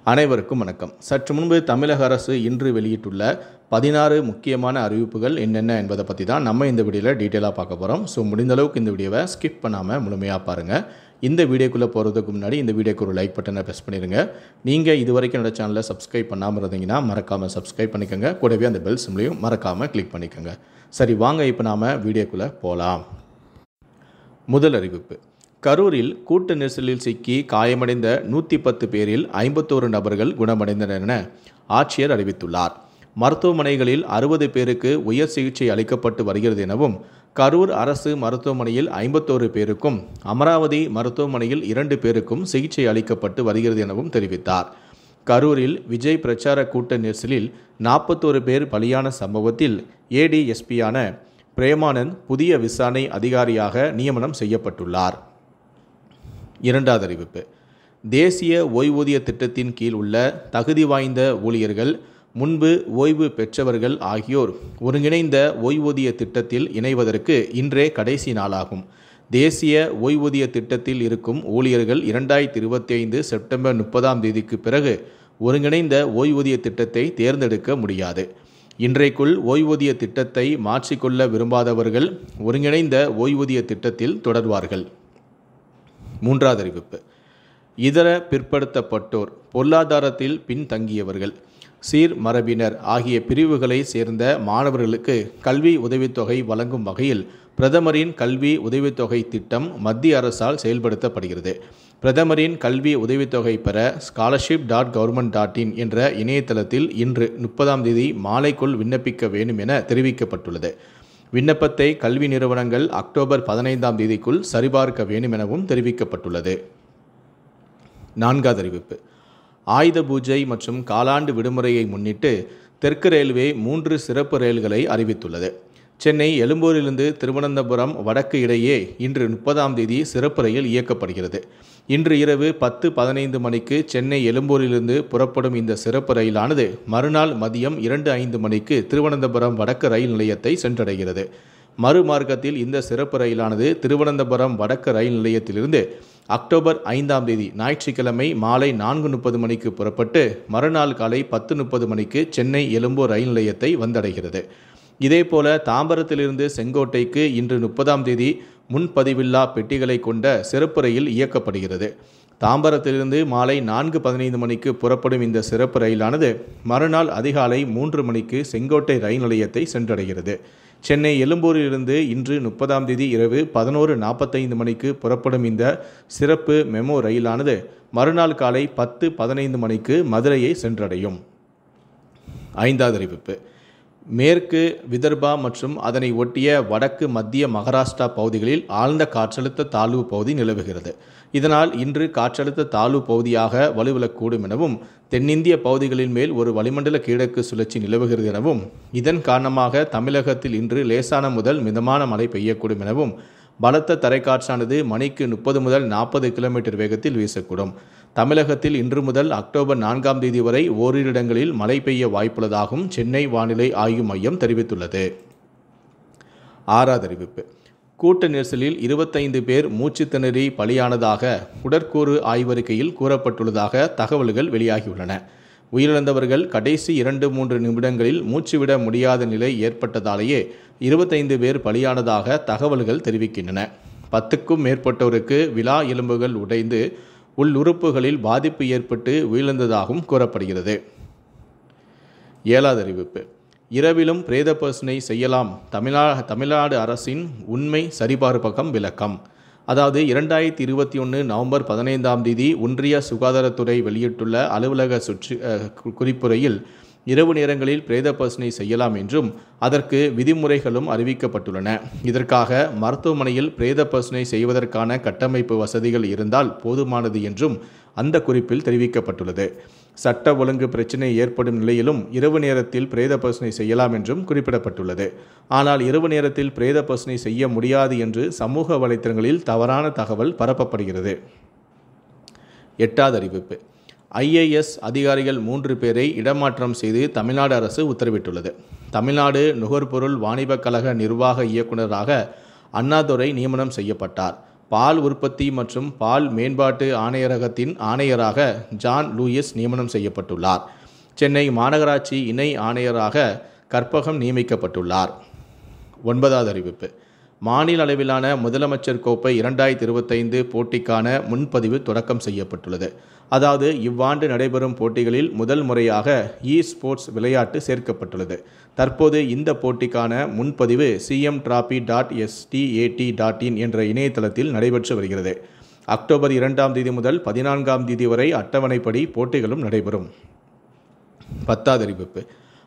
அனைவருக்கும் வணக்கம். சற்று முன்பு தமிழக அரசு இன்று வெளியிட்டுள்ள 16 முக்கியமான அறிவிப்புகள் என்னென்ன என்பதை பற்றி தான் நம்ம இந்த வீடியோவில் டீட்டெயிலாக பார்க்க போகிறோம். ஸோ முடிந்த அளவுக்கு இந்த வீடியோவை ஸ்கிப் பண்ணாமல் முழுமையாக பாருங்கள். இந்த வீடியோக்குள்ளே போகிறதுக்கு முன்னாடி இந்த வீடியோக்கு ஒரு லைக் பட்டனை ப்ரெஸ் பண்ணிடுங்க. நீங்கள் இது வரைக்கும் என்னோட சேனலை சப்ஸ்கிரைப் பண்ணாமல் இருந்தீங்கன்னா மறக்காமல் சப்ஸ்கிரைப் பண்ணிக்கோங்க. கூடவே அந்த பெல் சிம்லையும் மறக்காமல் கிளிக் பண்ணிக்கோங்க. சரி, வாங்க இப்போ நாம் வீடியோக்குள்ளே போகலாம். முதல் அறிவிப்பு: கரூரில் கூட்ட நெரிசலில் சிக்கி காயமடைந்த 110 பேரில் 51 நபர்கள் குணமடைந்தனர் என ஆட்சியர் அறிவித்துள்ளார். மருத்துவமனைகளில் 60 பேருக்கு உயர் சிகிச்சை அளிக்கப்பட்டு வருகிறது எனவும், கரூர் அரசு மருத்துவமனையில் 51 பேருக்கும், அமராவதி மருத்துவமனையில் 2 பேருக்கும் சிகிச்சை அளிக்கப்பட்டு வருகிறது எனவும் தெரிவித்தார். கரூரில் விஜய் பிரச்சார கூட்ட நெரிசலில் 41 பேர் பலியான சம்பவத்தில் ஏடிஎஸ்பியான பிரேமானந்த் புதிய விசாரணை அதிகாரியாக நியமனம் செய்யப்பட்டுள்ளார். இரண்டாவது அறிவிப்பு: தேசிய ஓய்வூதிய திட்டத்தின் கீழ் உள்ள தகுதி வாய்ந்த ஊழியர்கள், முன்பு ஓய்வு பெற்றவர்கள் ஆகியோர் ஒருங்கிணைந்த ஓய்வூதிய திட்டத்தில் இணைவதற்கு இன்றே கடைசி நாளாகும். தேசிய ஓய்வூதிய திட்டத்தில் இருக்கும் ஊழியர்கள் 2025 செப்டம்பர் 30 பிறகு ஒருங்கிணைந்த ஓய்வூதிய திட்டத்தை தேர்ந்தெடுக்க முடியாது. இன்றைக்குள் ஓய்வூதிய திட்டத்தை மாற்றிக்கொள்ள விரும்பாதவர்கள் ஒருங்கிணைந்த ஓய்வூதிய திட்டத்தில் தொடர்வார்கள். மூன்றாவது அறிவிப்பு: இதர பிற்படுத்தப்பட்டோர், பொருளாதாரத்தில் பின்தங்கியவர்கள், சீர்மரபினர் ஆகிய பிரிவுகளை சேர்ந்த மாணவர்களுக்கு கல்வி உதவித்தொகை வழங்கும் வகையில் பிரதமரின் கல்வி உதவித்தொகை திட்டம் மத்திய அரசால் செயல்படுத்தப்படுகிறது. பிரதமரின் கல்வி உதவித்தொகை பெற scholarship.government.in என்ற இணையதளத்தில் இன்று 30 மாலைக்குள் விண்ணப்பிக்க வேண்டும் என தெரிவிக்கப்பட்டுள்ளது. விண்ணப்பத்தை கல்வி நிறுவனங்கள் அக்டோபர் 15 சரிபார்க்க வேண்டும் எனவும் தெரிவிக்கப்பட்டுள்ளது. நான்காவது அறிவிப்பு: ஆயுத பூஜை மற்றும் காலாண்டு விடுமுறையை முன்னிட்டு தெற்கு ரயில்வே 3 சிறப்பு ரயில்களை அறிவித்துள்ளது. சென்னை எழும்பூரிலிருந்து திருவனந்தபுரம் வடக்கு இடையே இன்று 30 சிறப்பு ரயில் இயக்கப்படுகிறது. இன்று இரவு 10:15 மணிக்கு சென்னை எழும்பூரிலிருந்து புறப்படும் இந்த சிறப்பு ரயிலானது மறுநாள் மதியம் 2:05 மணிக்கு திருவனந்தபுரம் வடக்கு ரயில் நிலையத்தை சென்றடைகிறது. மறுமார்க்கத்தில் இந்த சிறப்பு ரயிலானது திருவனந்தபுரம் வடக்கு ரயில் நிலையத்திலிருந்து அக்டோபர் 5 ஞாயிற்றுக்கிழமை மாலை 4:30 மணிக்கு புறப்பட்டு மறுநாள் காலை 10:30 மணிக்கு சென்னை எழும்பூர் ரயில் நிலையத்தை வந்தடைகிறது. இதேபோல தாம்பரத்திலிருந்து செங்கோட்டைக்கு இன்று 30 முன்பதிவில்லா பெட்டிகளை கொண்ட சிறப்பு ரயில் இயக்கப்படுகிறது. தாம்பரத்திலிருந்து மாலை 4:15 மணிக்கு புறப்படும் இந்த சிறப்பு ரயிலானது மறுநாள் அதிகாலை 3 மணிக்கு செங்கோட்டை ரயில் நிலையத்தை சென்றடைகிறது. சென்னை எழும்பூரிலிருந்து இன்று 30 இரவு 11:45 மணிக்கு புறப்படும் இந்த சிறப்பு மெமோ ரயிலானது மறுநாள் காலை 10:15 மணிக்கு மதுரையை சென்றடையும். ஐந்தாவது அறிவிப்பு: மேற்கு விதர்பா மற்றும் அதனை ஒட்டிய வடக்கு மத்திய மகாராஷ்டிரா பகுதிகளில் ஆழ்ந்த காற்றழுத்த தாழ்வு பகுதி நிலவுகிறது. இதனால் இன்று காற்றழுத்த தாழ்வு பகுதியாக வலுவிழக்கூடும் எனவும், தென்னிந்திய பகுதிகளின் மேல் ஒரு வளிமண்டல கீழக்கு சுழற்சி நிலவுகிறது எனவும், இதன் காரணமாக தமிழகத்தில் இன்று லேசான முதல் மிதமான மழை பெய்யக்கூடும் எனவும், பலத்த தரைக்காற்றானது மணிக்கு 30 முதல் 40 கிலோமீட்டர் வேகத்தில் வீசக்கூடும். தமிழகத்தில் இன்று முதல் அக்டோபர் 4 வரை ஓரிரு இடங்களில் மழை பெய்ய வாய்ப்புள்ளதாகவும் சென்னை வானிலை ஆய்வு மையம் தெரிவித்துள்ளது. ஆறாவது அறிவிப்பு: கூட்ட நெரிசலில் 25 பேர் மூச்சு திணறி பலியானதாக உடற்கூறு ஆய்வறிக்கையில் கூறப்பட்டுள்ளதாக தகவல்கள் வெளியாகியுள்ளன. உயிரிழந்தவர்கள் கடைசி 2-3 நிமிடங்களில் மூச்சுவிட முடியாத நிலை ஏற்பட்டதாலேயே 25 பேர் பலியானதாக தகவல்கள் தெரிவிக்கின்றன. 10க்கும் மேற்பட்டோருக்கு விலா எலும்புகள் உடைந்து உள்ளுறுப்புகளில் பாதிப்பு ஏற்பட்டு உயிரிழந்ததாகவும் கூறப்படுகிறது. ஏழாவது அறிவிப்பு: இரவிலும் பிரேத பரிசோதனை செய்யலாம், தமிழ்நாடு அரசின் உண்மை சரிபார்ப்பகம் விளக்கம். அதாவது 2021 நவம்பர் 15 ஒன்றிய சுகாதாரத்துறை வெளியிட்டுள்ள அலுவலக குறிப்புரையில் இரவு நேரங்களில் பிரேத பரிசோதனை செய்யலாம் என்றும் அதற்கு விதிமுறைகளும் அறிவிக்கப்பட்டுள்ளன. இதற்காக மருத்துவமனையில் பிரேத பரிசோதனை செய்வதற்கான கட்டமைப்பு வசதிகள் இருந்தால் போதுமானது என்றும் அந்த குறிப்பில் தெரிவிக்கப்பட்டுள்ளது. சட்ட ஒழுங்கு பிரச்சினை ஏற்படும் நிலையிலும் இரவு நேரத்தில் பிரேத பரிசோதனை செய்யலாம் என்றும் குறிப்பிடப்பட்டுள்ளது. ஆனால் இரவு நேரத்தில் பிரேத பரிசோதனை செய்ய முடியாது என்று சமூக வலைத்தளங்களில் தவறான தகவல் பரப்பப்படுகிறது. எட்டாவது அறிவிப்பு: IAS அதிகாரிகள் 3 பேரை இடமாற்றம் செய்து தமிழ்நாடு அரசு உத்தரவிட்டுள்ளது. தமிழ்நாடு நுகர்பொருள் வாணிபக் கழக நிர்வாக இயக்குநராக அண்ணாதுரை நியமனம் செய்யப்பட்டார். பால் உற்பத்தி மற்றும் பால் மேம்பாட்டு ஆணையரகத்தின் ஆணையராக ஜான் லூயிஸ் நியமனம் செய்யப்பட்டுள்ளார். சென்னை மாநகராட்சி இணை ஆணையராக கற்பகம் நியமிக்கப்பட்டுள்ளார். 9வது அறிவிப்பு. மாநில அளவிலான முதலமைச்சர் கோப்பை 2025 போட்டிக்கான முன்பதிவு தொடக்கம் செய்யப்பட்டுள்ளது. அதாவது இவ்வாண்டு நடைபெறும் போட்டிகளில் முதல் முறையாக ஸ்போர்ட்ஸ் விளையாட்டு சேர்க்கப்பட்டுள்ளது. தற்போது இந்த போட்டிக்கான முன்பதிவு cmtrophy.stat.in என்ற இணையதளத்தில் நடைபெற்று வருகிறது. அக்டோபர் 2ஆம் தேதி முதல் 14ஆம் தேதி வரை அட்டவணைப்படி போட்டிகளும் நடைபெறும். 10வது அறிவிப்பு.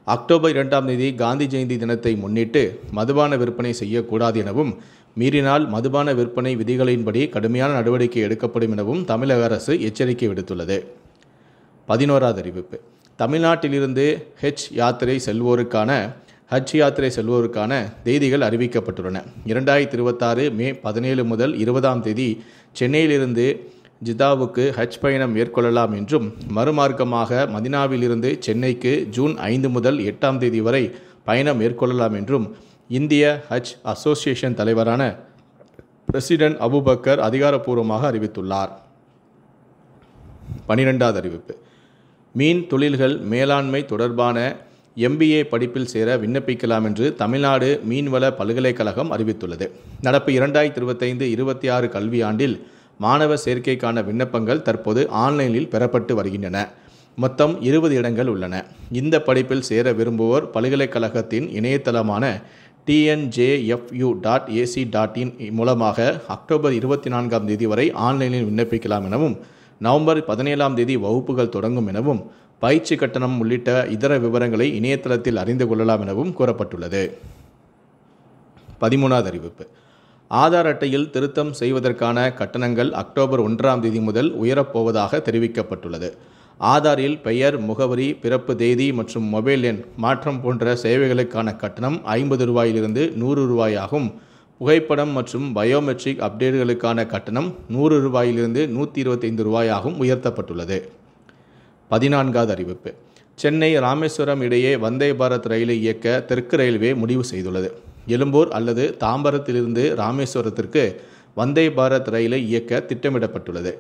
அக்டோபர் 2ஆம் தேதி காந்தி ஜெயந்தி தினத்தை முன்னிட்டு மதுபான விற்பனை செய்யக்கூடாது எனவும் மீறினால் மதுபான விற்பனை விதிகளின்படி கடுமையான நடவடிக்கை எடுக்கப்படும் எனவும் தமிழக அரசு எச்சரிக்கை விடுத்துள்ளது. 11வது அறிவிப்பு. தமிழ்நாட்டிலிருந்து ஹஜ் யாத்திரை செல்வோருக்கான தேதிகள் அறிவிக்கப்பட்டுள்ளன. 2026 மே 17 முதல் 20ஆம் தேதி சென்னையிலிருந்து ஜித்தாவுக்கு ஹஜ் பயணம் மேற்கொள்ளலாம் என்றும் மறுமார்க்கமாக மதினாவிலிருந்து சென்னைக்கு ஜூன் 5 முதல் 8ஆம் தேதி வரை பயணம் மேற்கொள்ளலாம் என்றும் இந்திய ஹஜ் அசோசியேஷன் தலைவரான பிரசிடென்ட் அபுபக்கர் அதிகாரப்பூர்வமாக அறிவித்துள்ளார். 12வது அறிவிப்பு. மீன் தொழில்கள் மேலாண்மை தொடர்பான MBA படிப்பில் சேர விண்ணப்பிக்கலாம் என்று தமிழ்நாடு மீன்வள பல்கலைக்கழகம் அறிவித்துள்ளது. நடப்பு 2025-26 கல்வியாண்டில் மாணவர் சேர்க்கைக்கான விண்ணப்பங்கள் தற்போது ஆன்லைனில் பெறப்பட்டு வருகின்றன. மொத்தம் 20 இடங்கள் உள்ளன. இந்த படிப்பில் சேர விரும்புவோர் பல்கலைக்கழகத்தின் இணையதளமான tnjfu.ac.in மூலமாக அக்டோபர் 24ஆம் தேதி வரை ஆன்லைனில் விண்ணப்பிக்கலாம் எனவும் நவம்பர் 17ஆம் தேதி வகுப்புகள் தொடங்கும் எனவும் பயிற்சி கட்டணம் உள்ளிட்ட இதர விவரங்களை இணையதளத்தில் அறிந்து கொள்ளலாம் எனவும் கூறப்பட்டுள்ளது. 13வது அறிவிப்பு. ஆதார் அட்டையில் திருத்தம் செய்வதற்கான கட்டணங்கள் அக்டோபர் 1ஆம் தேதி முதல் உயரப்போவதாக தெரிவிக்கப்பட்டுள்ளது. ஆதாரில் பெயர், முகவரி, பிறப்பு தேதி மற்றும் மொபைல் எண் மாற்றம் போன்ற சேவைகளுக்கான கட்டணம் 50 ரூபாயிலிருந்து 100 ரூபாயாகும். புகைப்படம் மற்றும் பயோமெட்ரிக் அப்டேட்டுகளுக்கான கட்டணம் 100 ரூபாயிலிருந்து 125 ரூபாயாகவும் உயர்த்தப்பட்டுள்ளது. 14வது அறிவிப்பு. சென்னை ராமேஸ்வரம் இடையே வந்தே பாரத் ரயிலை இயக்க தெற்கு ரயில்வே முடிவு செய்துள்ளது. எழும்பூர் அல்லது தாம்பரத்திலிருந்து ராமேஸ்வரத்திற்கு வந்தே பாரத் ரயிலை இயக்க திட்டமிடப்பட்டுள்ளது.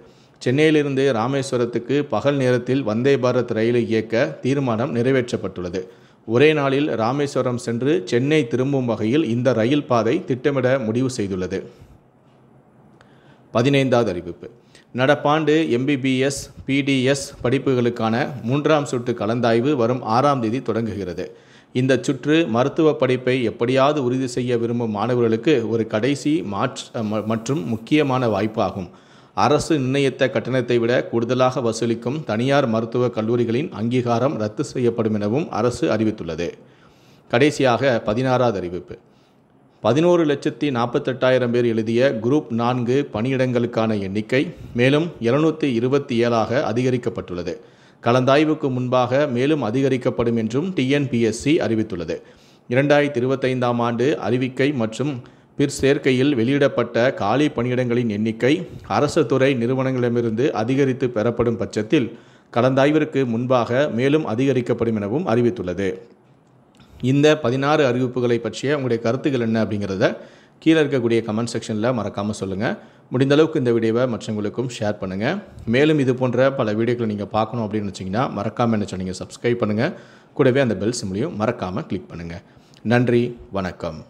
சென்னையிலிருந்து ராமேஸ்வரத்துக்கு பகல் நேரத்தில் வந்தே பாரத் ரயிலை இயக்க தீர்மானம் நிறைவேற்றப்பட்டுள்ளது. ஒரே நாளில் ராமேஸ்வரம் சென்று சென்னை திரும்பும் வகையில் இந்த ரயில் பாதை திட்டமிட முடிவு செய்துள்ளது. 15வது அறிவிப்பு. நடப்பாண்டு MBBS, PDS படிப்புகளுக்கான 3ஆம் சுற்று கலந்தாய்வு வரும் 6ஆம் தேதி தொடங்குகிறது. இந்த சுற்று மருத்துவ படிப்பை எப்படியாவது உறுதி செய்ய விரும்பும் மாணவர்களுக்கு ஒரு கடைசி மற்றும் முக்கியமான வாய்ப்பாகும். அரசு நிர்ணயித்த கட்டணத்தை விட கூடுதலாக வசூலிக்கும் தனியார் மருத்துவக் கல்லூரிகளின் அங்கீகாரம் ரத்து செய்யப்படும் எனவும் அரசு அறிவித்துள்ளது. கடைசியாக 16வது அறிவிப்பு. 11,48,000 பேர் எழுதிய குரூப் 4 பணியிடங்களுக்கான எண்ணிக்கை மேலும் 727ஆக அதிகரிக்கப்பட்டுள்ளது. கலந்தாய்வுக்கு முன்பாக மேலும் அதிகரிக்கப்படும் என்றும் TNPSC அறிவித்துள்ளது. 2025ஆம் ஆண்டு அறிவிக்கை மற்றும் பிற்சேர்க்கையில் வெளியிடப்பட்ட காலி பணியிடங்களின் எண்ணிக்கை அரசு துறை நிறுவனங்களிடமிருந்து அதிகரித்து பெறப்படும் பட்சத்தில் கலந்தாய்விற்கு முன்பாக மேலும் அதிகரிக்கப்படும் எனவும் அறிவித்துள்ளது. இந்த 16 அறிவிப்புகளை பற்றிய உங்களுடைய கருத்துக்கள் என்ன அப்படிங்கிறத கீழே இருக்கக்கூடிய கமெண்ட் செக்ஷனில் மறக்காமல் சொல்லுங்கள். முடிந்த அளவுக்கு இந்த வீடியோவை மற்றவங்களுக்கும் ஷேர் பண்ணுங்கள். மேலும் இது போன்ற பல வீடியோக்களை நீங்கள் பார்க்கணும் அப்படின்னு வச்சிங்கன்னா மறக்காமல் என்ன சொன்னீங்க சப்ஸ்கிரைப் பண்ணுங்கள். கூடவே அந்த பெல் சிம்லையும் மறக்காமல் கிளிக் பண்ணுங்கள். நன்றி, வணக்கம்.